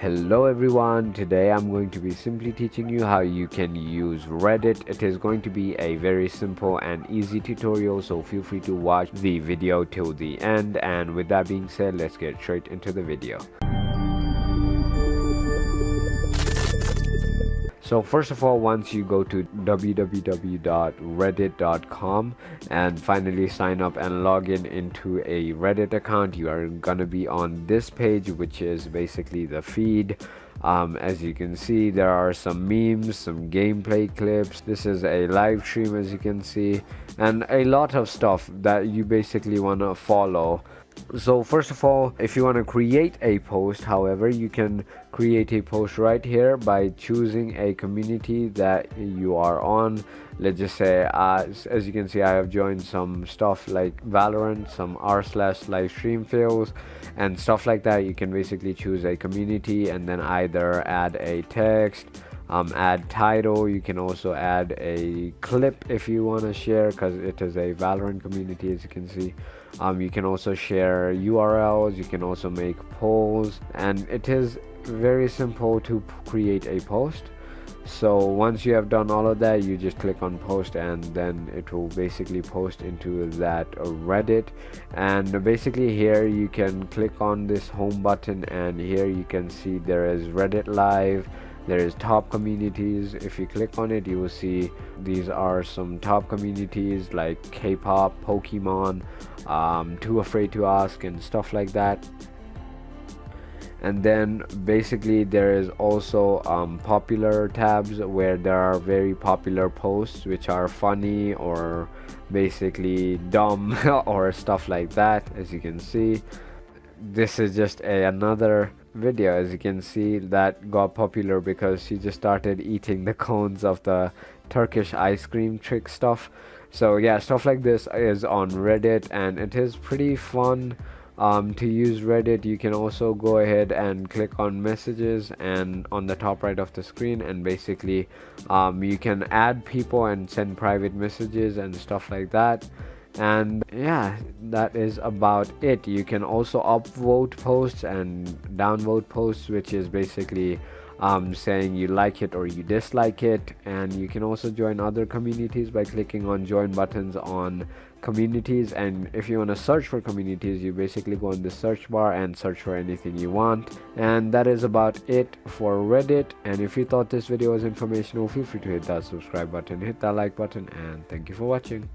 Hello everyone, today I'm going to be simply teaching you how you can use Reddit. It is going to be a very simple and easy tutorial, so feel free to watch the video till the end. And with that being said, let's get straight into the video. So first of all, once you go to www.reddit.com and finally sign up and log in into a Reddit account, you are gonna be on this page, which is basically the feed. As you can see, there are some memes, some gameplay clips. This is a live stream, as you can see, and a lot of stuff that you basically want to follow. So first of all, if you want to create a post, however, you can create a post right here by choosing a community that you are on. Let's just say, as you can see, I have joined some stuff like Valorant, some r/livestream fails and stuff like that. You can basically choose a community and then either add a text, add title. You can also add a clip if you want to share, because it is a Valorant community, as you can see. You can also share URLs, you can also make polls, and it is very simple to create a post. So once you have done all of that, you just click on post and then it will basically post into that Reddit. And basically here you can click on this home button, and here you can see there is Reddit Live, there is top communities. If you click on it, you will see these are some top communities like K-pop, Pokemon, Too Afraid to Ask, and stuff like that. And then basically there is also popular tabs where there are very popular posts which are funny or basically dumb or stuff like that. As you can see, this is just another video, as you can see, that got popular because she just started eating the cones of the Turkish ice cream trick stuff. So yeah, stuff like this is on Reddit, and it is pretty fun to use Reddit. You can also go ahead and click on messages and on the top right of the screen, and basically you can add people and send private messages and stuff like that. And yeah, that is about it. You can also upvote posts and downvote posts, which is basically saying you like it or you dislike it. And you can also join other communities by clicking on join buttons on communities. And if you want to search for communities, you basically go in the search bar and search for anything you want. And that is about it for Reddit. And if you thought this video was informational, feel free to hit that subscribe button, hit that like button, and thank you for watching.